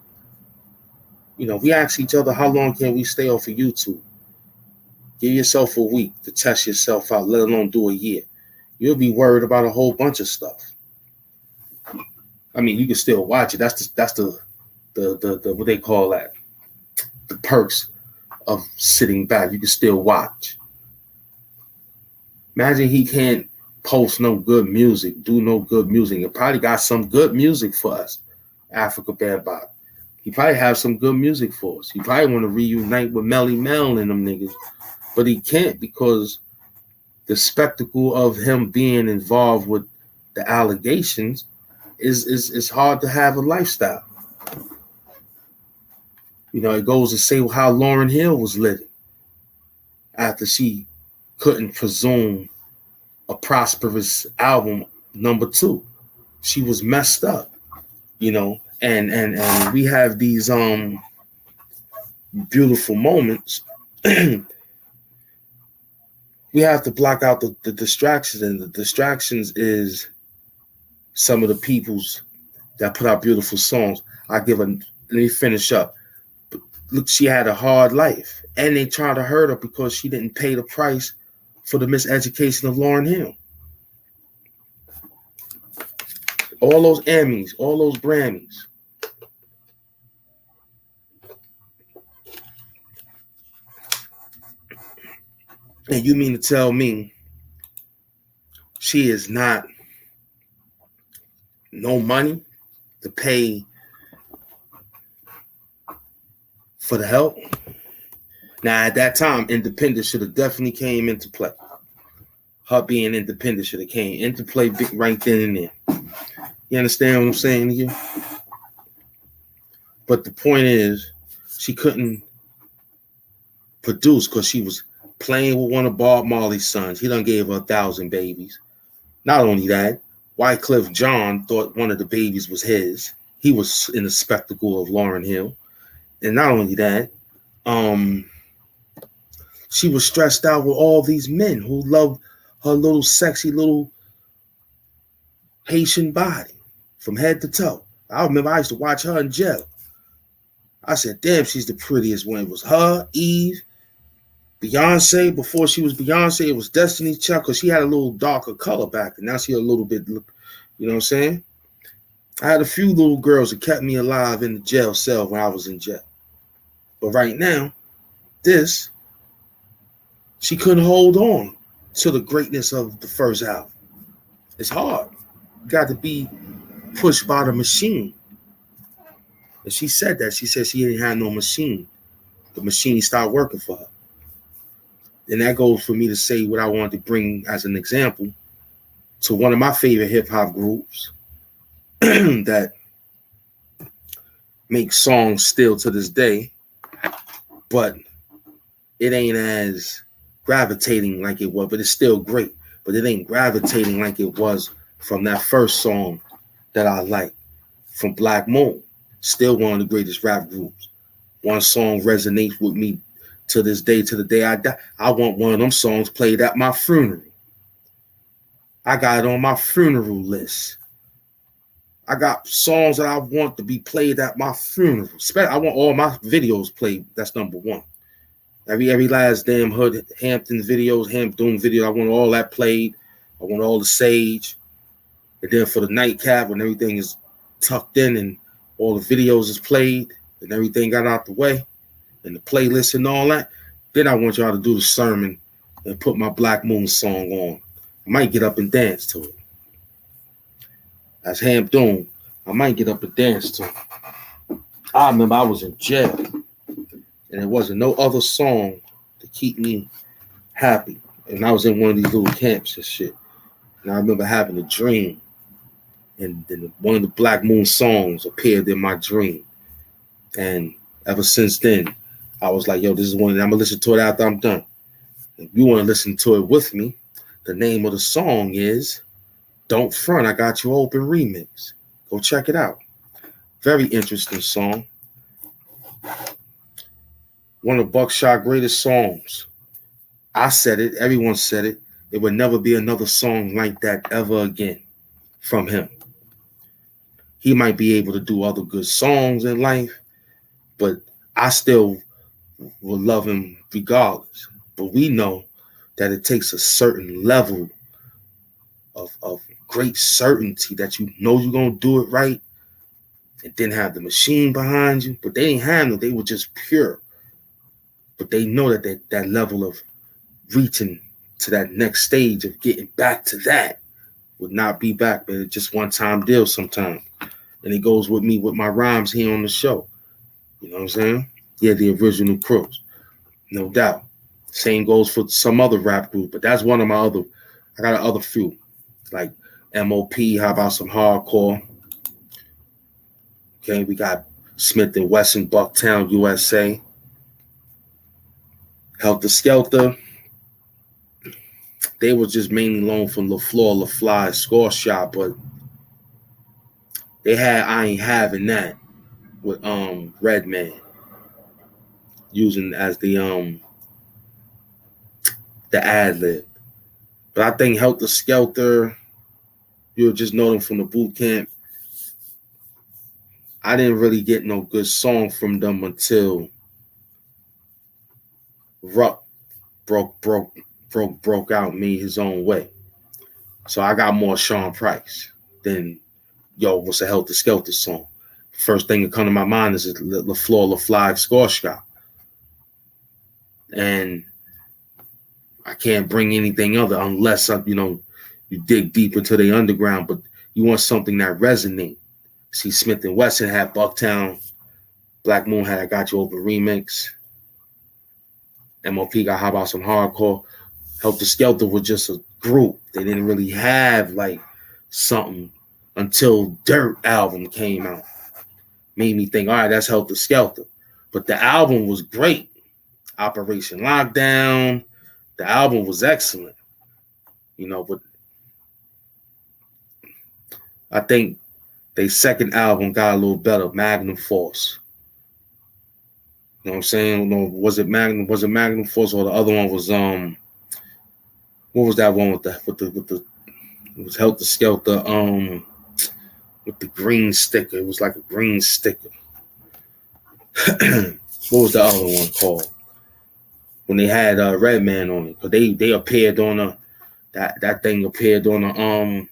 We ask each other, how long can we stay off of YouTube? Give yourself a week to test yourself out, let alone do a year. You'll be worried about a whole bunch of stuff. I mean, you can still watch it. That's the what they call that, the perks of sitting back. You can still watch. Imagine he can't post no good music, do no good music. He probably got some good music for us, Africa Bad Bob. He probably have some good music for us. He probably want to reunite with Melly Mel and them niggas, but he can't because the spectacle of him being involved with the allegations is hard to have a lifestyle. It goes to say how Lauryn Hill was living after she couldn't presume a prosperous album number 2. She was messed up, and we have these beautiful moments. We have to block out the distractions, and the distractions is some of the peoples that put out beautiful songs. Let me finish up. Look, she had a hard life, and they tried to hurt her because she didn't pay the price for the miseducation of Lauryn Hill. All those Emmys, all those Grammys. And you mean to tell me she is not no money to pay for the help? Now, at that time, independence should have definitely came into play. Her being independent should have came into play right then and there. You understand what I'm saying to you? But the point is, she couldn't produce because she was playing with one of Bob Marley's sons. He done gave her 1,000 babies. Not only that, Wycliffe John thought one of the babies was his. He was in the spectacle of Lauryn Hill. And not only that, she was stressed out with all these men who loved her little sexy little Haitian body from head to toe. I remember I used to watch her in jail. I said, damn, she's the prettiest one. It was her, Eve, Beyonce. Before she was Beyonce, it was Destiny's Child because she had a little darker color back then. Now she a little bit, you know what I'm saying? I had a few little girls that kept me alive in the jail cell when I was in jail. But right now, she couldn't hold on to the greatness of the first album. It's hard. You got to be pushed by the machine. And she said that. She said she didn't have no machine. The machine stopped working for her. And that goes for me to say what I wanted to bring as an example to one of my favorite hip-hop groups that make songs still to this day, but it ain't as gravitating like it was, but it's still great. But it ain't gravitating like it was from that first song that I like, from Black Moon. Still one of the greatest rap groups. One song resonates with me to this day, to the day I die. I want one of them songs played at my funeral. I got it on my funeral list. I got songs that I want to be played at my funeral. I want all my videos played. That's number one. Every last damn Hood Hampton videos, Hamp Doom video, I want all that played. I want all the Sage. And then for the nightcap, when everything is tucked in and all the videos is played and everything got out the way and the playlist and all that, then I want y'all to do the sermon and put my Black Moon song on. I might get up and dance to it. That's Hamp Doom. I might get up and dance to it. I remember I was in jail and there wasn't no other song to keep me happy. And I was in one of these little camps and shit. And I remember having a dream. And then one of the Black Moon songs appeared in my dream. And ever since then, I was like, yo, this is one that I'm going to listen to it after I'm done. If you want to listen to it with me, the name of the song is Don't Front, I Got You Open Remix. Go check it out. Very interesting song. One of Buckshot's greatest songs. I said it. Everyone said it. There would never be another song like that ever again from him. He might be able to do other good songs in life, but I still will love him regardless. But we know that it takes a certain level of great certainty that you know you're going to do it right, and then have the machine behind you. But they didn't have them. They were just pure. But they know that level of reaching to that next stage of getting back to that would not be back, but it's just one-time deal sometimes. And it goes with me with my rhymes here on the show. You know what I'm saying? Yeah, the original Crooks. No doubt. Same goes for some other rap group, but that's one of my other, I got another few. Like MOP, how about some hardcore? Okay, we got Smith and Wesson, Bucktown, USA. Helter Skelter. They were just mainly known from LaFleur, LaFly, Score Shot, but they had I Ain't Having That with Redman using as the ad-lib. But I think Helter Skelter, you'll just know them from the boot camp. I didn't really get no good song from them until Ruck broke out, made his own way. So I got more Sean Price than, yo, what's a Helter Skelter song? First thing that come to my mind is LaFleur, LaFly, Score Shot. And I can't bring anything other unless, you dig deep into the underground, but you want something that resonates. See, Smith and Wesson had Bucktown. Black Moon had I Got You Open Remix. MOP got How About Some Hardcore. Helter Skelter was just a group. They didn't really have like something until Dirt album came out. Made me think, all right, that's Helter Skelter. But the album was great. Operation Lockdown. The album was excellent. But I think their second album got a little better, Magnum Force. You know what I'm saying? No, was it Magnum Force, or the other one was what was that one with the it was Helter Skelter with the green sticker. It was like a green sticker. What was the other one called? When they had Redman on it, because they appeared on that thing appeared on a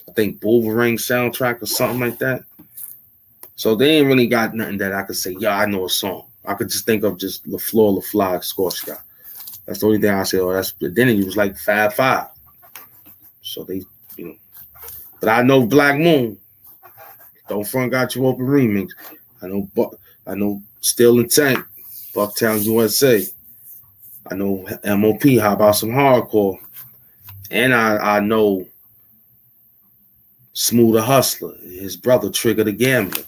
I think Wolverine soundtrack or something like that. So they ain't really got nothing that I could say, yeah, I know a song. I could just think of just LaFleur, LaFly, Score Shot. That's the only thing I say. Oh, that's. Then it was like 5-5. So they, But I know Black Moon. Don't Front Got You Open Remix. I know Still in Tank, Bucktown, USA. I know MOP. How About Some Hardcore? And I know Smooth the Hustler, his brother Trigger the Gambler.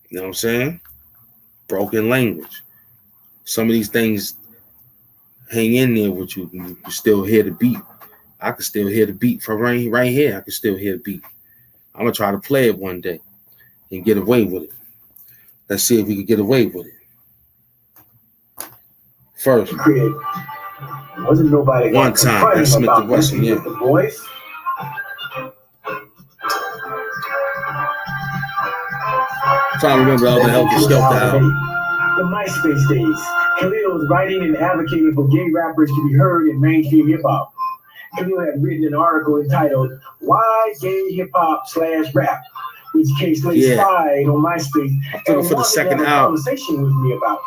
You know what I'm saying? Broken Language. Some of these things hang in there with you. You can still hear the beat. I can still hear the beat from right here. I can still hear the beat. I'm going to try to play it one day and get away with it. Let's see if we can get away with it. First, wasn't nobody one time, that's Smith and Wesson, yeah. The boys. Trying to remember all the Helter Skelter album. The MySpace days. Khalil was writing and advocating for gay rappers to be heard in mainstream hip hop. Khalil had written an article entitled "Why Gay Hip Hop / Rap," which K-Slate spied on MySpace and for the second album. Conversation with me about.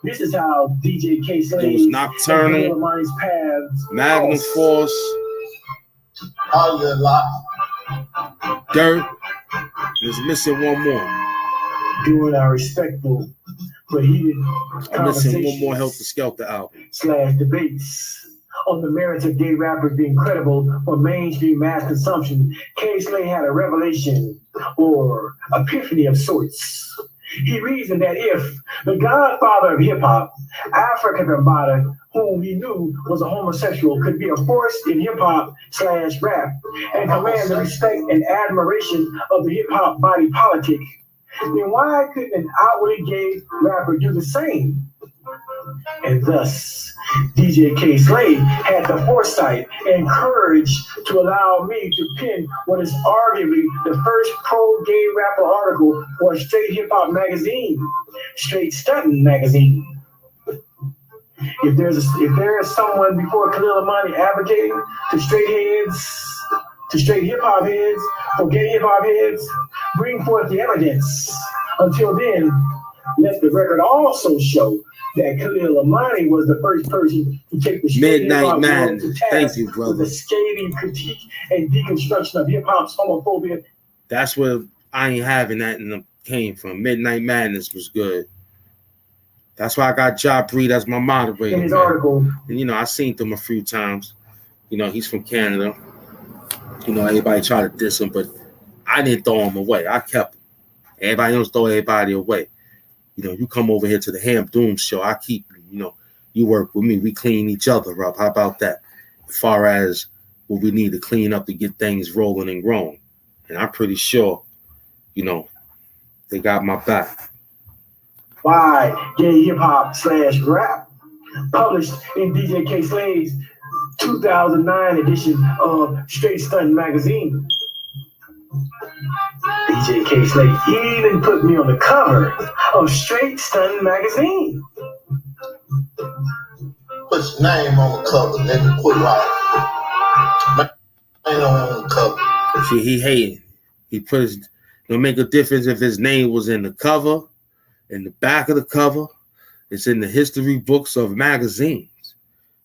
This is how DJ K-Slate was Nocturnal, paths. Magnum Force, Dirt. There's missing one more. During our respectful but heated I'm missing one more Helter Skelter album. / debates on the merits of gay rappers being credible for mainstream mass consumption, K-Slay had a revelation or epiphany of sorts. He reasoned that if the godfather of hip-hop, Africa Bambaataa, whom he knew was a homosexual, could be a force in hip-hop / rap and command the respect and admiration of the hip-hop body politic, then why couldn't an outwardly gay rapper do the same? And thus, DJ K-Slay had the foresight and courage to allow me to pen what is arguably the first pro-gay rapper article for a straight hip-hop magazine, Straight Stuntin' magazine. If there is someone before Khalil Amani advocating to straight hip-hop heads, for gay hip-hop heads, bring forth the evidence. Until then, let the record also show that Khalil Amani was the first person to take the Midnight Man. Thank you, brother. With the scathing critique and deconstruction of hip-hop's homophobia. That's where I ain't having that and came from. Midnight Madness was good. That's why I got Job Reed as my moderator. In his article. And, I seen him a few times. He's from Canada. Everybody tried to diss him, but I didn't throw him away. I kept him. Everybody else throw everybody away. You come over here to the Hamp Doom show. I keep you. You work with me. We clean each other up. How about that? As far as what we need to clean up to get things rolling and growing. And I'm pretty sure, they got my back. By gay hip-hop / rap, published in DJ K-Slay's 2009 edition of Straight Stuntin' magazine. DJ K-Slay even put me on the cover of Straight Stuntin' magazine. Put your name on the cover, nigga. Quit right. Name on the cover. See, he hating. He put his. It'll make a difference if his name was in the cover, in the back of the cover. It's in the history books of magazines.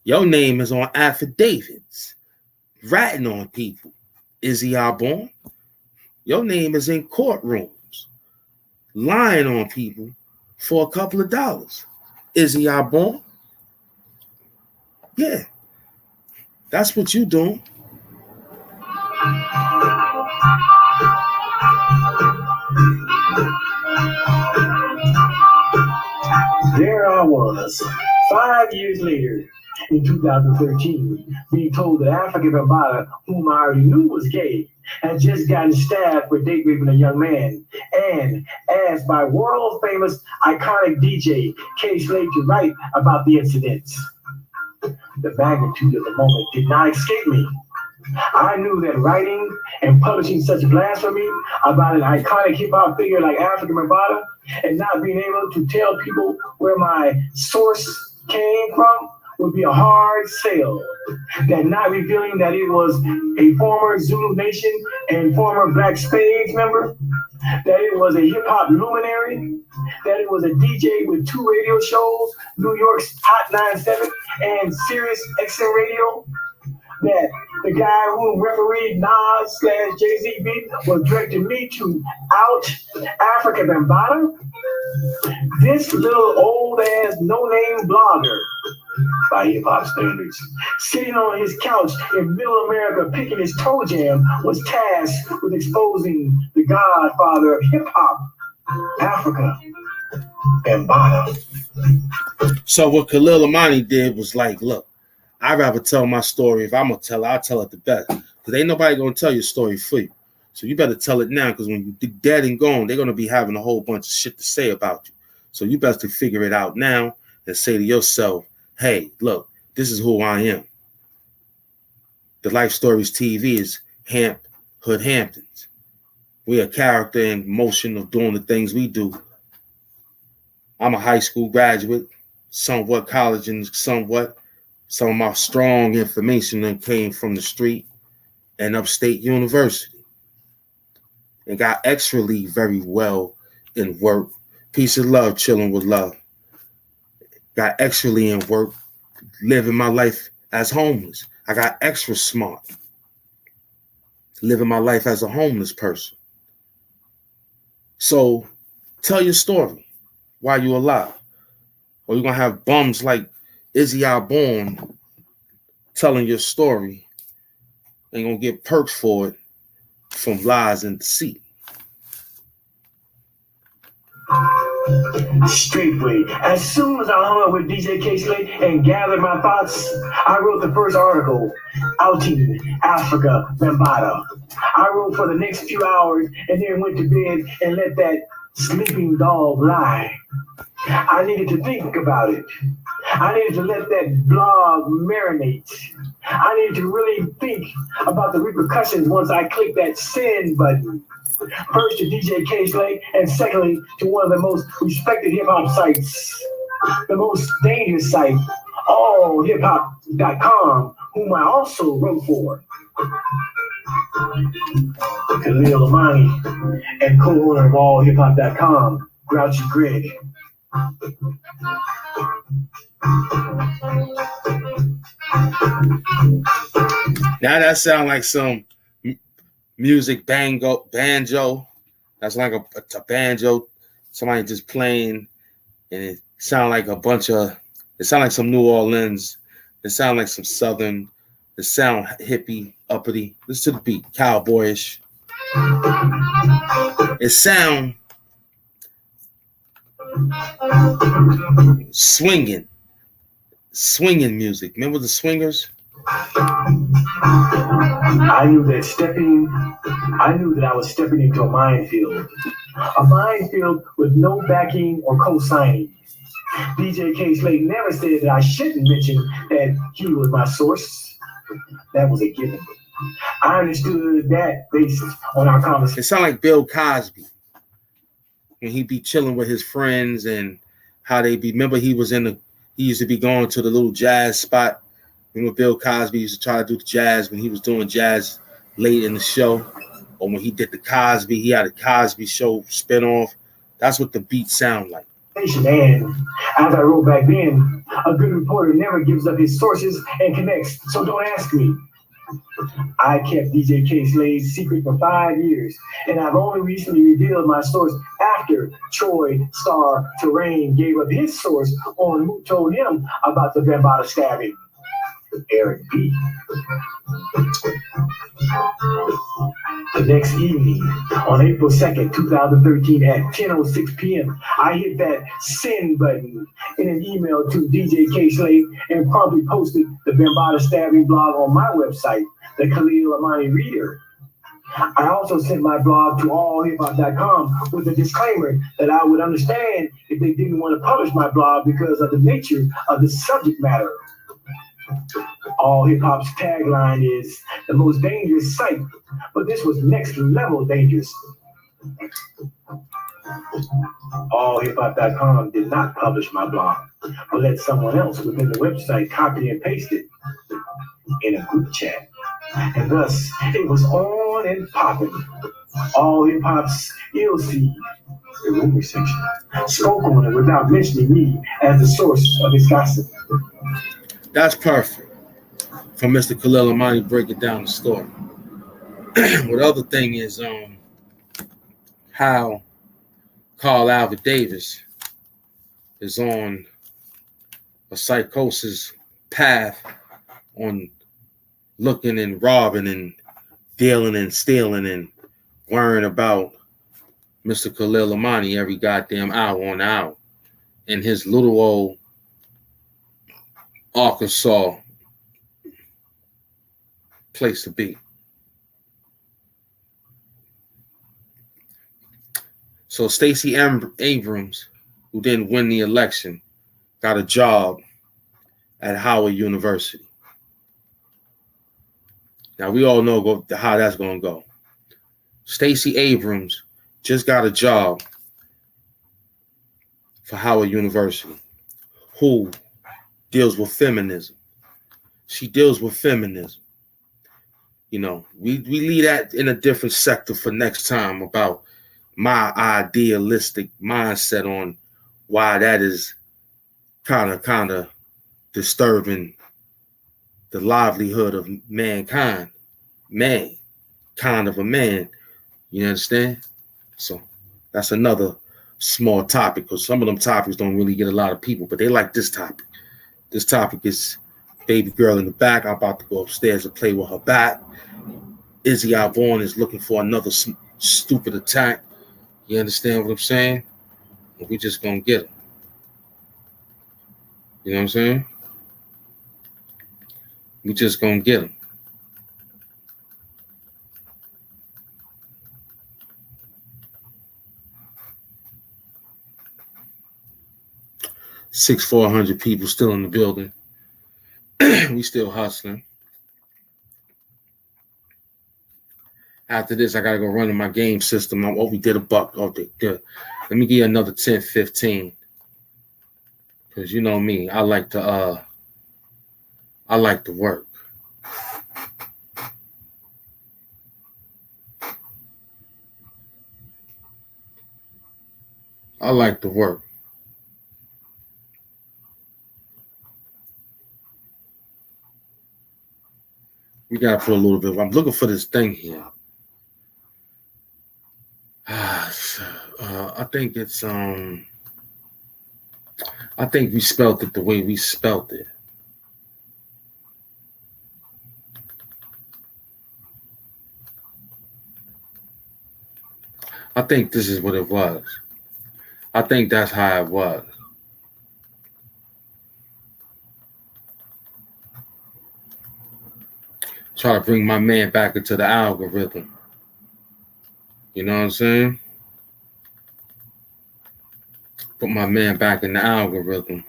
Your name is on affidavits, ratting on people. Izzy Arbonne. Your name is in courtrooms, lying on people for a couple of dollars. Izzy Arbonne. Yeah, that's what you doing. There I was, 5 years later, in 2013, being told that Africa Bambaataa, whom I already knew was gay, had just gotten stabbed for date raping a young man, and asked by world famous iconic DJ K-Slay to write about the incident. The magnitude of the moment did not escape me. I knew that writing and publishing such blasphemy about an iconic hip-hop figure like Africa Bambaataa and not being able to tell people where my source came from would be a hard sell. That not revealing that it was a former Zulu Nation and former Black Spades member, that it was a hip-hop luminary, that it was a DJ with 2 radio shows, New York's Hot 97 and Sirius XM Radio, that the guy who refereed Nas / Jay-Z beat was directing me to out Africa Bambaataa. This little old-ass no-name blogger, by hip-hop standards, sitting on his couch in middle America picking his toe jam, was tasked with exposing the godfather of hip-hop, Africa Bambaataa. So what Khalil Amani did was like, look, I'd rather tell my story. If I'm going to tell it, I'll tell it the best. Because ain't nobody going to tell your story for you. So you better tell it now, because when you're dead and gone, they're going to be having a whole bunch of shit to say about you. So you best to figure it out now and say to yourself, hey, look, this is who I am. The Life Stories TV is Hamp Hood Hamptons. We're a character in motion of doing the things we do. I'm a high school graduate, somewhat college, and somewhat. Some of my strong information that came from the street and Upstate University. And got extrally very well in work. Peace and love, chilling with love. Got extrally in work, living my life as homeless. I got extra smart, living my life as a homeless person. So tell your story while you're alive. Or you're going to have bums like Izzy Arbonne telling your story ain't gonna get perks for it from lies and deceit. Straightway, as soon as I hung up with DJ K-Slate and gathered my thoughts, I wrote the first article, Outing Africa Bambaataa. I wrote for the next few hours and then went to bed and let that sleeping dog lie. I needed to think about it. I needed to let that blog marinate. I needed to really think about the repercussions once I clicked that send button. First to DJ K-Slate, and secondly to one of the most respected hip-hop sites, the most dangerous site, allhiphop.com, whom I also wrote for. Khalil Amani and co-owner of allhiphop.com, Grouchy Greg. Now that sounds like some music banjo. That's like a banjo. Somebody just playing, and it sound like a bunch of. It sound like some New Orleans. It sound like some Southern. It sound hippie, uppity. Listen to the beat, cowboyish. It sound swinging music. Remember the swingers? I knew that I was stepping into a minefield with no backing or co-signing. DJ K-Slate never said that I shouldn't mention that he was my source. That was a given. I understood that based on our conversation. It sounded like Bill Cosby when he be chilling with his friends and how they be. Remember, he used to be going to the little jazz spot. Remember, Bill Cosby used to try to do the jazz when he was doing jazz late in the show, or when he did the Cosby, he had a Cosby Show spinoff. That's what the beat sound like. And as I wrote back then, a good reporter never gives up his sources and connects, so don't ask me. I kept DJ K-Slate's secret for 5 years, and I've only recently revealed my source after Troy Star Terrain gave up his source on who told him about the Bambaataa stabbing. Eric B. The next evening, on April 2nd, 2013 at 10:06 p.m., I hit that send button in an email to DJ K-Slate and promptly posted the Bambaataa stabbing blog on my website, the Khalil Amani Reader. I also sent my blog to allhiphop.com with a disclaimer that I would understand if they didn't want to publish my blog because of the nature of the subject matter. All Hip Hop's tagline is the most dangerous site, but this was next level dangerous. Allhiphop.com did not publish my blog, but let someone else within the website copy and paste it in a group chat. And thus, it was on and popping. All Hip Hop's ILC, the rumor section, spoke on it without mentioning me as the source of his gossip. That's perfect. From Mr. Khalil Amani breaking down the story. What other thing is how Carl Albert Davis is on a psychosis path on looking and robbing and dealing and stealing and worrying about Mr. Khalil Amani every goddamn hour on the hour in his little old Arkansas place to be. So Stacey Abrams, who didn't win the election, got a job at Howard University. Now we all know how that's going to go. Stacey Abrams just got a job for Howard University. Who deals with feminism. She deals with feminism. You know, we leave that in a different sector for next time about my idealistic mindset on why that is kind of disturbing the livelihood of mankind. Man, kind of a man. You understand? So that's another small topic, because some of them topics don't really get a lot of people, but they like this topic. This topic is Baby girl in the back. I'm about to go upstairs and play with her bat. Izzy Osborne is looking for another stupid attack. You understand what I'm saying? And we just gonna get him. You know what I'm saying? We just gonna get him. Six 400 people still in the building. We still hustling. After this, I gotta go run in my game system. Oh, we did a buck. Oh, good. Let me give you another 10, 15. Cause you know me, I like to work. I like to work. We gotta put a little bit. I'm looking for this thing here. I think it's I think we spelt it the way we spelt it. I think this is what it was. I think that's how it was. Try to bring my man back into the algorithm. You know what I'm saying? Put my man back in the algorithm.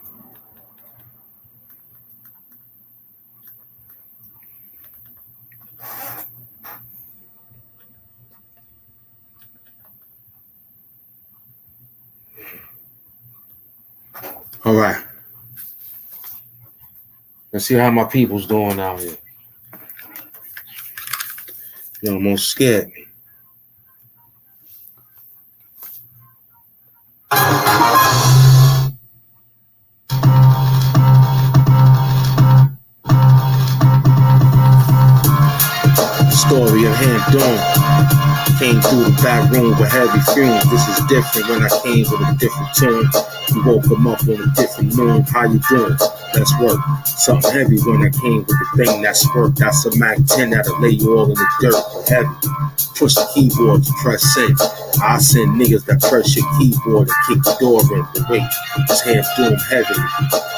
All right. Let's see how my people's doing out here. You almost scared me. Story of Hamp came through the back room with heavy fumes. This is different when I came with a different tune. You woke him up on a different moon. How you doing? Let's work. Something heavy when I came with the thing that's work. That's a Mac 10 that'll lay you all in the dirt. But heavy. Push the keyboard to press in. I send niggas that press your keyboard and kick the door in. But wait, this Hamp doing heavy.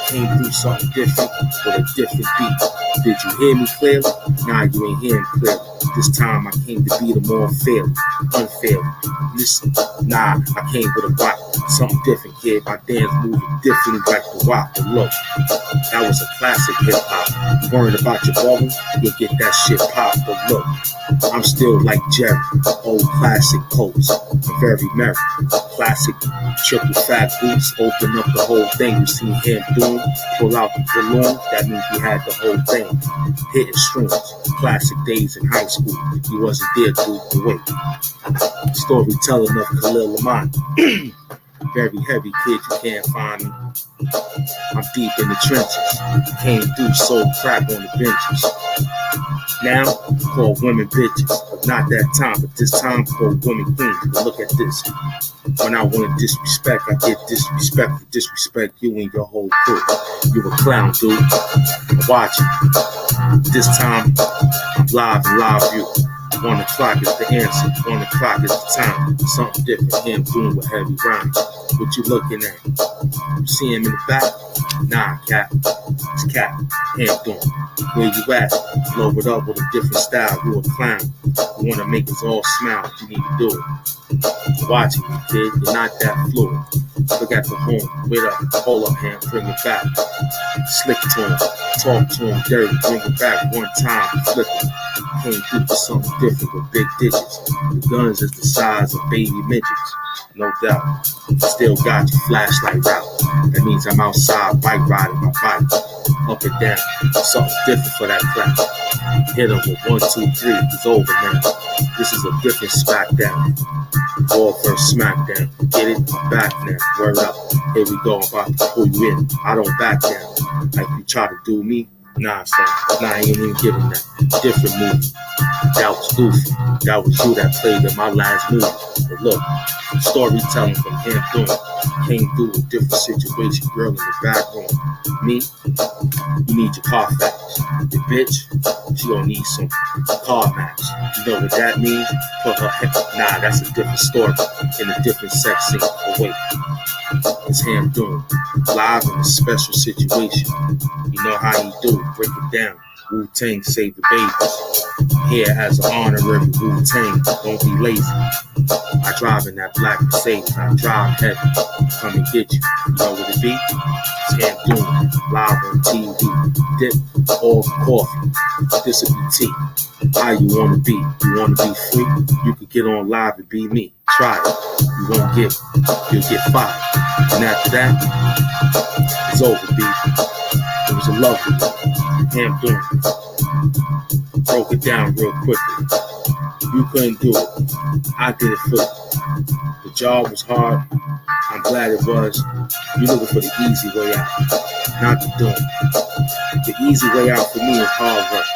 Came through something different with a different beat. Did you hear me clearly? Nah, you ain't hearing clearly. This time I came to beat them all fairly, unfairly. Listen, nah, I came with a rock. Something different, kid. My dance moving differently like the rock. But look, that was a classic hip-hop. You worried about your bubble? You'll get that shit popped. But look, I'm still like Jerry. Old classic coats. I'm very merry. Classic triple fat boots. Open up the whole thing. You see him doing? Pull out the balloon. That means we had the whole thing. Hitting strings. Classic days in high school. You wasn't there, dude. But wait. Storytelling of Khalil Lamani. Very heavy, kid. You can't find me. I'm deep in the trenches. Came through, sold crack on the benches. Now, call women bitches. But not that time, but this time, call women queens. But look at this. When I want to disrespect, I get disrespectful. Disrespect you and your whole crew. You a clown, dude. Watch it. This time, I'm live and live you. 1 o'clock is the answer. 1 o'clock is the time. Something different. Him doing with heavy rhymes. What you looking at? You see him in the back? Nah, Cap. It's Cap. Hamp doing. Where you at? Blow it up with a different style. You a clown. You wanna make us all smile. You need to do it. Watch it, kid. You're not that fluid. Look at the home. Wait up. Hold up, Hamp. Bring it back. Slick to him. Talk to him dirty. Bring it back one time. Flip it. Came through for something different with big digits. The guns is the size of baby midgets. No doubt. Still got your flashlight out. That means I'm outside bike riding my bike. Up and down. Something different for that clap. Hit him with 1, 2, 3. It's over now. This is a different smackdown. Ball first smackdown. Get it? I'm back now. Word up. Here we go. I'm about to pull you in. I don't back down. Like you try to do me. Nah, son. Nah, I ain't even give him that. Different movie. That was goofy. That was you that played in my last movie. But look, storytelling from Hamp came through a different situation. Girl in the back room. Me, you need your car facts. The bitch, she don't need some car match. You know what that means? Put her head. Nah, that's a different story in a different sex scene. But wait, it's Hamp live in a special situation. You know how he do. Break it down. Wu-Tang save the babies. Here as an honorary Wu-Tang. Don't be lazy. I drive in that black Mercedes. I drive heavy. Come and get you. You know what it be? It's Hamp live on TV. Dip or coffee. This will be tea. How you want to be? You want to be free? You could get on live and be me. Try it. You won't get it. You'll get fired. And after that, it's over, B. It was a lovely one. Hamp broke it down real quickly. You couldn't do it. I did it for you. The job was hard. I'm glad it was. You're looking for the easy way out, not the doing. The easy way out for me is hard work.